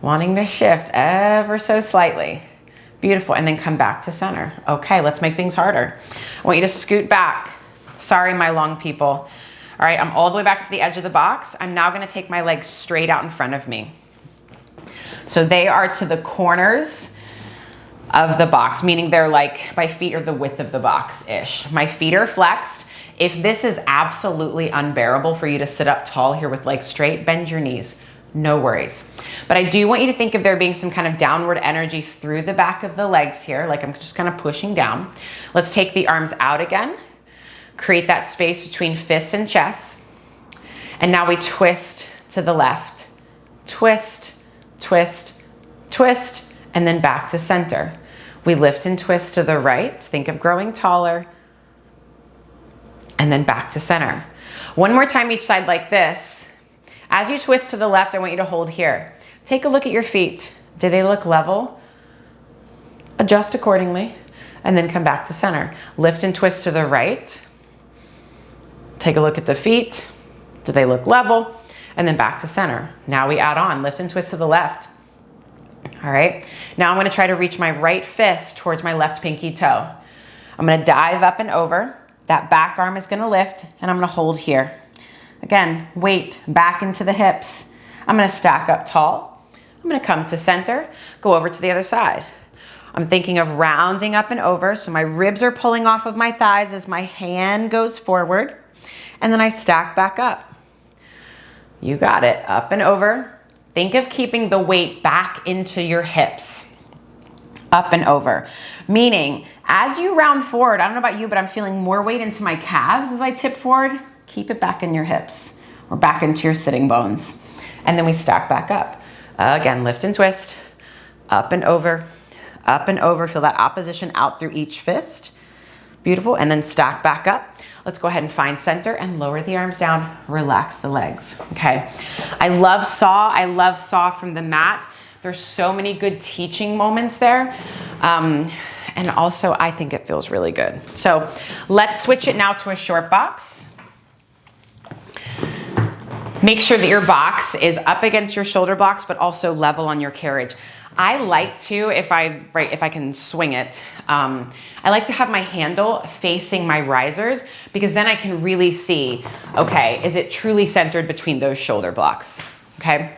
wanting to shift ever so slightly. Beautiful, and then come back to center. Okay, let's make things harder. I want you to scoot back. Sorry, my long people. All right, I'm all the way back to the edge of the box. I'm now gonna take my legs straight out in front of me. So they are to the corners of the box, meaning they're like, my feet are the width of the box-ish. My feet are flexed. If this is absolutely unbearable for you to sit up tall here with legs straight, bend your knees, no worries. But I do want you to think of there being some kind of downward energy through the back of the legs here, like I'm just kind of pushing down. Let's take the arms out again. Create that space between fists and chest. And now we twist to the left. Twist, twist, twist, and then back to center. We lift and twist to the right. Think of growing taller. And then back to center. One more time each side like this. As you twist to the left, I want you to hold here. Take a look at your feet. Do they look level? Adjust accordingly. And then come back to center. Lift and twist to the right. Take a look at the feet. Do they look level? And then back to center. Now we add on, lift and twist to the left. All right, now I'm gonna try to reach my right fist towards my left pinky toe. I'm gonna dive up and over. That back arm is gonna lift and I'm gonna hold here. Again, weight back into the hips. I'm gonna stack up tall. I'm gonna come to center, go over to the other side. I'm thinking of rounding up and over, so my ribs are pulling off of my thighs as my hand goes forward, and then I stack back up. You got it, up and over. Think of keeping the weight back into your hips, up and over. Meaning, as you round forward, I don't know about you, but I'm feeling more weight into my calves as I tip forward. Keep it back in your hips or back into your sitting bones. And then we stack back up. Again, lift and twist, up and over, up and over. Feel that opposition out through each fist. Beautiful, and then stack back up. Let's go ahead and find center and lower the arms down, relax the legs, okay? I love saw from the mat. There's so many good teaching moments there. And also I think it feels really good. So let's switch it now to a short box. Make sure that your box is up against your shoulder blocks, but also level on your carriage. I like to, if I can swing it, I like to have my handle facing my risers because then I can really see, okay, is it truly centered between those shoulder blocks, okay?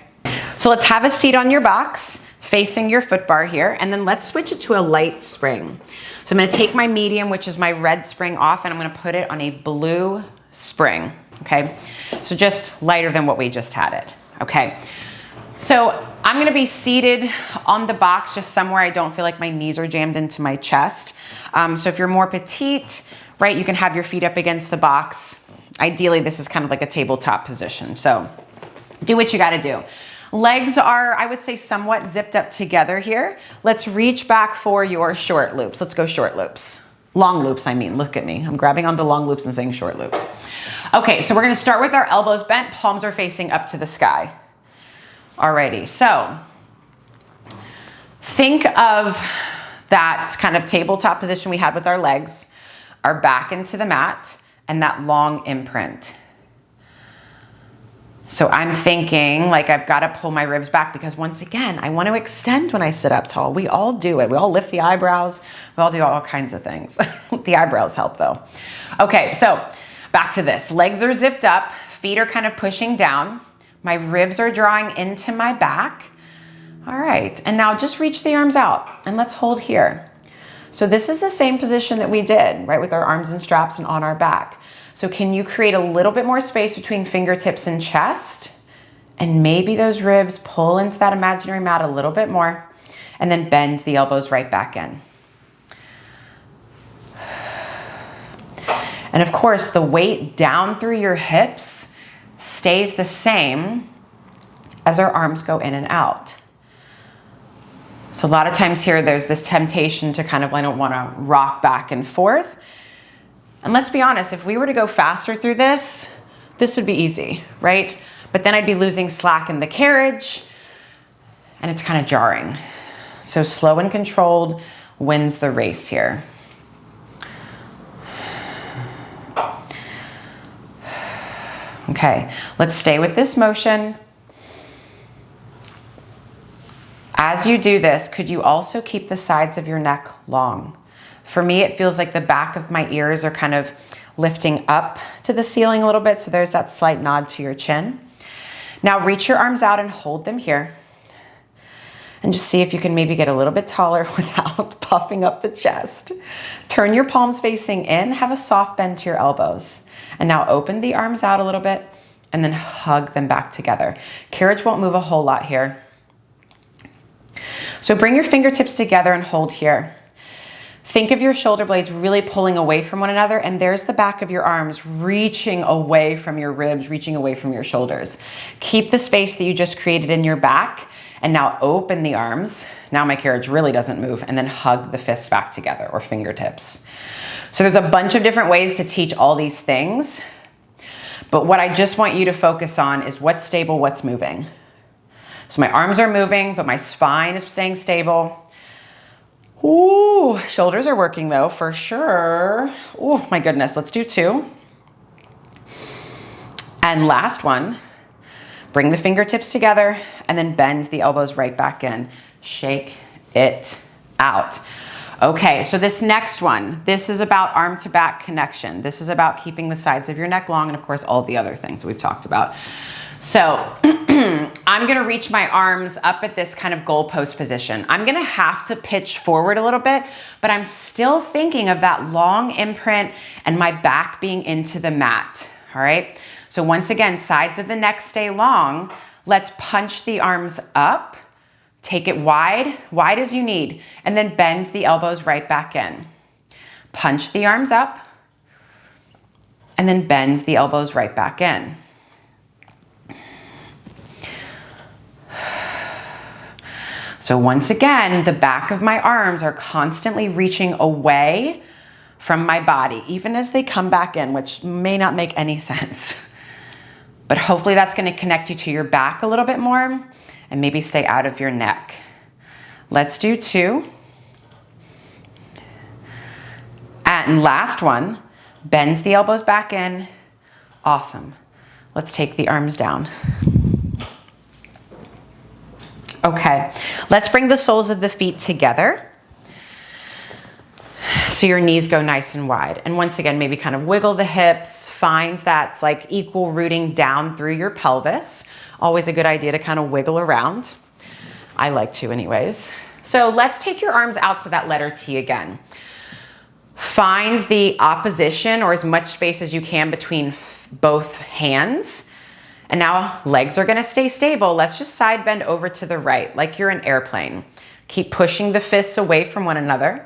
So let's have a seat on your box facing your foot bar here, and then let's switch it to a light spring. So I'm gonna take my medium, which is my red spring, off, and I'm gonna put it on a blue spring, okay? So just lighter than what we just had it, okay? So I'm gonna be seated on the box just somewhere I don't feel like my knees are jammed into my chest. So if you're more petite, right, you can have your feet up against the box. Ideally, this is kind of like a tabletop position. So do what you gotta do. Legs are, I would say, somewhat zipped up together here. Let's reach back for your short loops. Let's go short loops. Long loops, I mean, look at me. I'm grabbing onto long loops and saying short loops. Okay, so we're gonna start with our elbows bent, palms are facing up to the sky. Alrighty, so think of that kind of tabletop position we had with our legs, our back into the mat, and that long imprint. So I'm thinking like I've got to pull my ribs back because once again, I want to extend when I sit up tall. We all do it. We all lift the eyebrows. We all do all kinds of things. The eyebrows help though. Okay, so back to this. Legs are zipped up. Feet are kind of pushing down. My ribs are drawing into my back. All right, and now just reach the arms out and let's hold here. So this is the same position that we did, right, with our arms and straps and on our back. So can you create a little bit more space between fingertips and chest? And maybe those ribs pull into that imaginary mat a little bit more, and then bend the elbows right back in. And of course, the weight down through your hips stays the same as our arms go in and out. So a lot of times here, there's this temptation to kind of, I don't want to rock back and forth. And let's be honest, if we were to go faster through this, this would be easy, right? But then I'd be losing slack in the carriage and it's kind of jarring. So slow and controlled wins the race here. Okay, let's stay with this motion. As you do this, could you also keep the sides of your neck long? For me, it feels like the back of my ears are kind of lifting up to the ceiling a little bit, so there's that slight nod to your chin. Now reach your arms out and hold them here. And just see if you can maybe get a little bit taller without puffing up the chest. Turn your palms facing in, have a soft bend to your elbows. And now open the arms out a little bit and then hug them back together. Carriage won't move a whole lot here. So bring your fingertips together and hold here. Think of your shoulder blades really pulling away from one another, and there's the back of your arms reaching away from your ribs, reaching away from your shoulders. Keep the space that you just created in your back, and now open the arms. Now my carriage really doesn't move, and then hug the fists back together, or fingertips. So there's a bunch of different ways to teach all these things, but what I just want you to focus on is what's stable, what's moving. So my arms are moving, but my spine is staying stable. Ooh, shoulders are working though, for sure. Oh my goodness, let's do 2. And last one, bring the fingertips together and then bend the elbows right back in. Shake it out. Okay, so this next one, this is about arm to back connection. This is about keeping the sides of your neck long and of course all the other things that we've talked about. So I'm gonna reach my arms up at this kind of goalpost position. I'm gonna have to pitch forward a little bit, but I'm still thinking of that long imprint and my back being into the mat, all right? So once again, sides of the neck stay long. Let's punch the arms up, take it wide as you need, and then bend the elbows right back in. Punch the arms up, and then bend the elbows right back in. So once again, the back of my arms are constantly reaching away from my body, even as they come back in, which may not make any sense. But hopefully that's going to connect you to your back a little bit more and maybe stay out of your neck. Let's do 2. And last one, bend the elbows back in. Awesome. Let's take the arms down. Okay, let's bring the soles of the feet together. So your knees go nice and wide. And once again, maybe kind of wiggle the hips, find that like equal rooting down through your pelvis. Always a good idea to kind of wiggle around. I like to anyways. So let's take your arms out to that letter T again. Find the opposition or as much space as you can between both hands. And now legs are gonna stay stable. Let's just side bend over to the right, like you're an airplane. Keep pushing the fists away from one another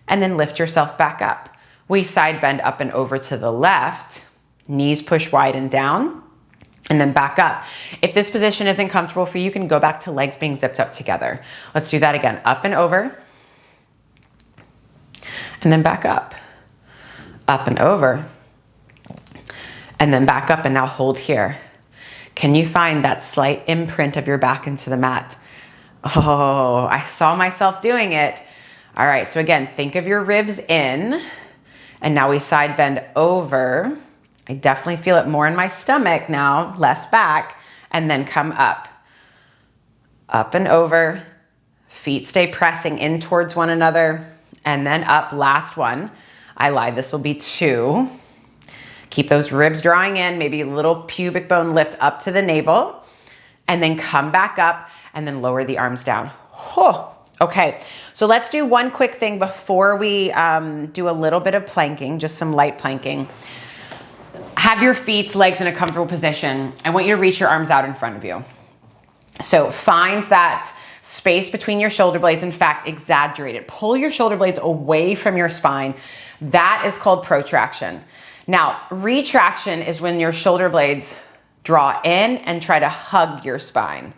and then lift yourself back up. We side bend up and over to the left, knees push wide and down, and then back up. If this position isn't comfortable for you, you can go back to legs being zipped up together. Let's do that again, up and over, and then back up and over, and then back up, and now hold here. Can you find that slight imprint of your back into the mat? Oh, I saw myself doing it. All right, so again, think of your ribs in, and now we side bend over. I definitely feel it more in my stomach now, less back, and then come up. Up and over, feet stay pressing in towards one another, and then up, last one. I lied, this will be 2. Keep those ribs drawing in, maybe a little pubic bone lift up to the navel, and then come back up, and then lower the arms down. Oh. Okay, so let's do one quick thing before we do a little bit of planking, just some light planking. Have your feet, legs in a comfortable position. I want you to reach your arms out in front of you. So find that space between your shoulder blades. In fact, exaggerate it. Pull your shoulder blades away from your spine. That is called protraction. Now, retraction is when your shoulder blades draw in and try to hug your spine.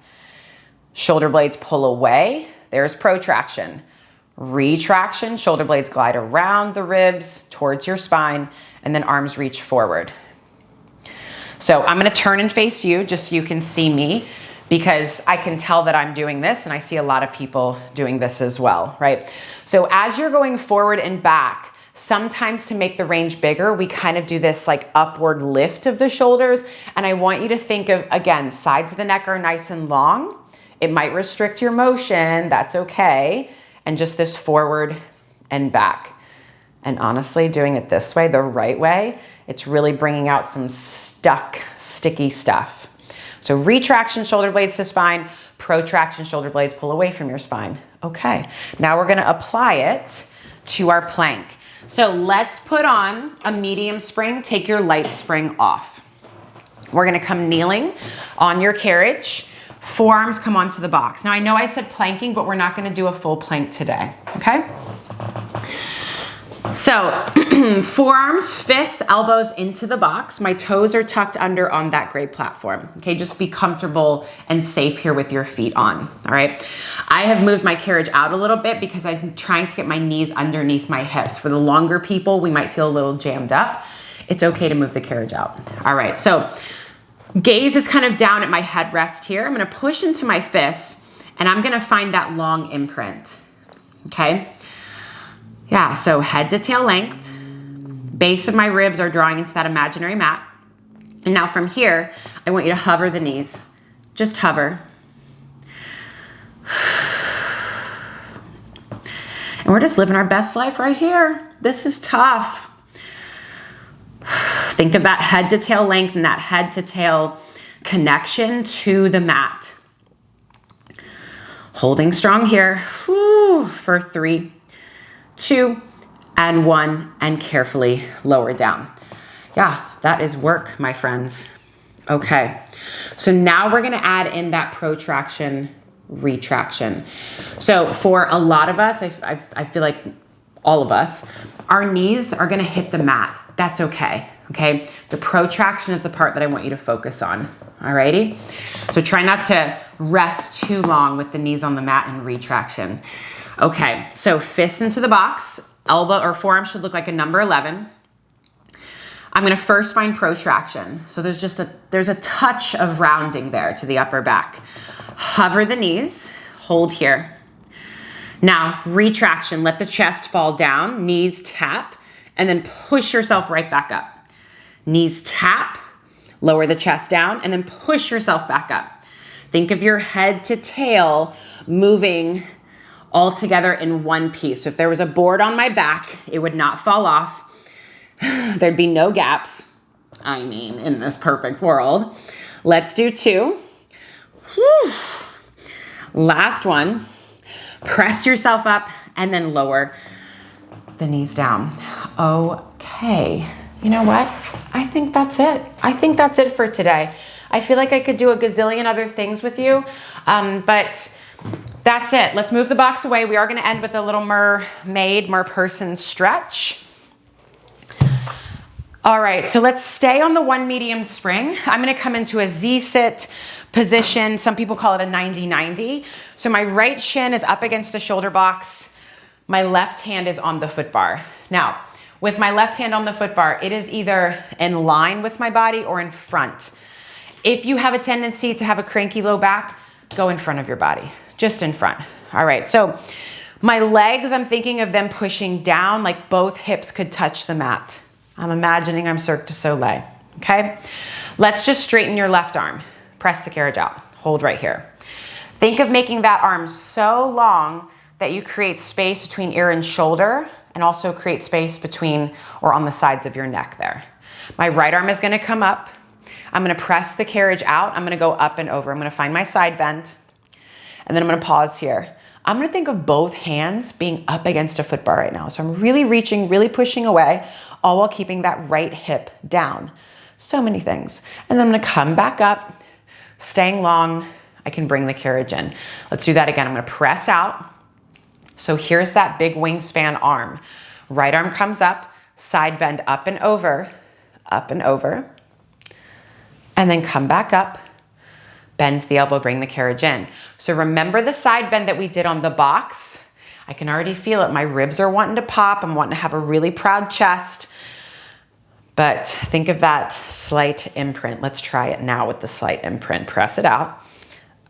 Shoulder blades pull away. There's protraction. Retraction, shoulder blades glide around the ribs towards your spine, and then arms reach forward. So I'm gonna turn and face you just so you can see me, because I can tell that I'm doing this, and I see a lot of people doing this as well, right? So as you're going forward and back, sometimes to make the range bigger, we kind of do this like upward lift of the shoulders, and I want you to think of, again, sides of the neck are nice and long. It might restrict your motion, that's okay. And just this forward and back. And honestly, doing it this way, the right way, it's really bringing out some sticky stuff. So retraction, shoulder blades to spine, protraction, shoulder blades pull away from your spine. Okay, now we're gonna apply it to our plank. So let's put on a medium spring, take your light spring off. We're gonna come kneeling on your carriage. Forearms come onto the box. Now I know I said planking, but we're not gonna do a full plank today, okay? So forearms, fists, elbows into the box. My toes are tucked under on that gray platform. Okay, just be comfortable and safe here with your feet on, all right? I have moved my carriage out a little bit because I'm trying to get my knees underneath my hips. For the longer people, we might feel a little jammed up. It's okay to move the carriage out. All right, so gaze is kind of down at my headrest here. I'm gonna push into my fists, and I'm gonna find that long imprint, okay? Yeah, so head to tail length, base of my ribs are drawing into that imaginary mat. And now from here, I want you to hover the knees. Just hover. And we're just living our best life right here. This is tough. Think of that head to tail length and that head to tail connection to the mat. Holding strong here. Whew, for 3, 2, and 1, and carefully lower down. Yeah, that is work, my friends. Okay, so now we're gonna add in that protraction, retraction. So for a lot of us, I feel like all of us, our knees are gonna hit the mat. That's okay, okay? The protraction is the part that I want you to focus on, alrighty? So try not to rest too long with the knees on the mat and retraction. Okay, so fists into the box, elbow or forearm should look like a number 11. I'm gonna first find protraction. So there's a touch of rounding there to the upper back. Hover the knees, hold here. Now, retraction, let the chest fall down, knees tap, and then push yourself right back up. Knees tap, lower the chest down, and then push yourself back up. Think of your head to tail moving all together in one piece. So if there was a board on my back, it would not fall off. There'd be no gaps. I mean, in this perfect world. Let's do 2. Whew. Last one. Press yourself up and then lower the knees down. Okay. You know what? I think that's it. I think that's it for today. I feel like I could do a gazillion other things with you, but that's it. Let's move the box away. We are going to end with a little merperson stretch. All right, so let's stay on the 1 medium spring. I'm going to come into a Z-sit position. Some people call it a 90-90. So my right shin is up against the shoulder box. My left hand is on the foot bar. Now, with my left hand on the foot bar, it is either in line with my body or in front. If you have a tendency to have a cranky low back, go in front of your body, just in front. All right, so My legs, I'm thinking of them pushing down, like both hips could touch the mat. I'm imagining I'm Cirque du Soleil, okay? Let's just straighten your left arm. Press the carriage out, hold right here. Think of making that arm so long that you create space between ear and shoulder, and also create space between or on the sides of your neck there. My right arm is gonna come up. I'm gonna press the carriage out. I'm gonna go up and over. I'm gonna find my side bend, and then I'm gonna pause here. I'm gonna think of both hands being up against a foot bar right now. So I'm really reaching, really pushing away, all while keeping that right hip down. So many things. And then I'm gonna come back up, staying long. I can bring the carriage in. Let's do that again. I'm gonna press out. So here's that big wingspan arm. Right arm comes up, side bend up and over, and then come back up, bends the elbow, bring the carriage in. So remember the side bend that we did on the box? I can already feel it. My ribs are wanting to pop. I'm wanting to have a really proud chest. But think of that slight imprint. Let's try it now with the slight imprint. Press it out,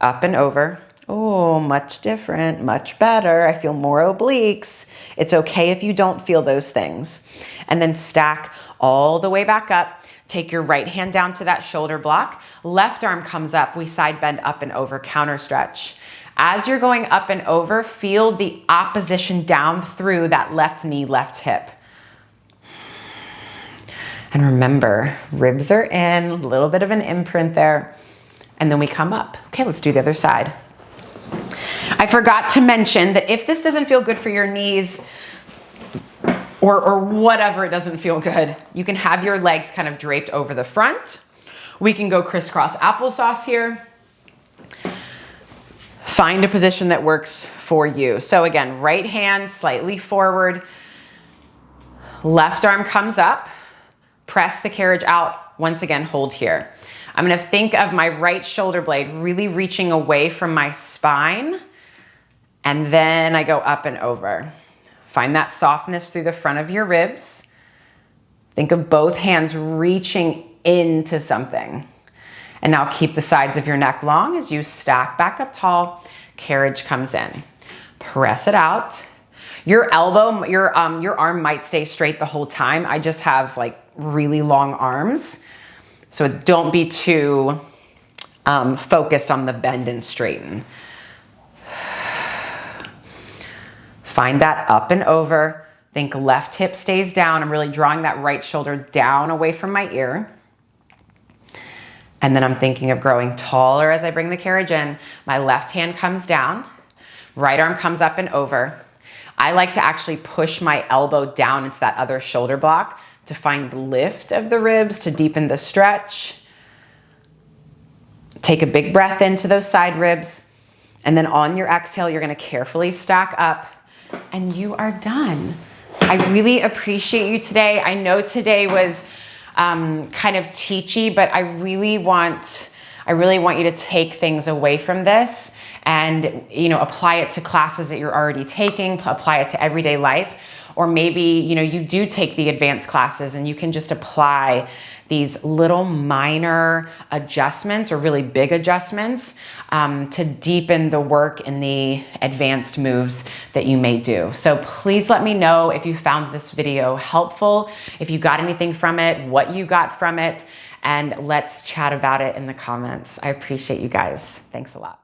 up and over. Oh, much different, much better. I feel more obliques. It's okay if you don't feel those things. And then stack all the way back up. Take your right hand down to that shoulder block. Left arm comes up. We side bend up and over, counter stretch. As you're going up and over, feel the opposition down through that left knee, left hip. And remember, ribs are in, a little bit of an imprint there. And then we come up. Okay, let's do the other side. I forgot to mention that if this doesn't feel good for your knees or whatever, it doesn't feel good, you can have your legs kind of draped over the front. We can go crisscross applesauce here. Find a position that works for you. So again, right hand slightly forward, left arm comes up, press the carriage out. Once again, hold here. I'm gonna think of my right shoulder blade really reaching away from my spine, and then I go up and over. Find that softness through the front of your ribs. Think of both hands reaching into something. And now keep the sides of your neck long as you stack back up tall, carriage comes in. Press it out. Your elbow, your arm might stay straight the whole time. I just have like really long arms. So don't be too focused on the bend and straighten. Find that up and over. Think left hip stays down. I'm really drawing that right shoulder down away from my ear. And then I'm thinking of growing taller as I bring the carriage in. My left hand comes down. Right arm comes up and over. I like to actually push my elbow down into that other shoulder block to find the lift of the ribs, to deepen the stretch. Take a big breath into those side ribs. And then on your exhale, you're gonna carefully stack up and you are done. I really appreciate you today. I know today was kind of teachy, but I really want you to take things away from this and apply it to classes that you're already taking, apply it to everyday life. Or maybe you do take the advanced classes and you can just apply these little minor adjustments or really big adjustments to deepen the work in the advanced moves that you may do. So please let me know if you found this video helpful, if you got anything from it, what you got from it, and let's chat about it in the comments. I appreciate you guys. Thanks a lot.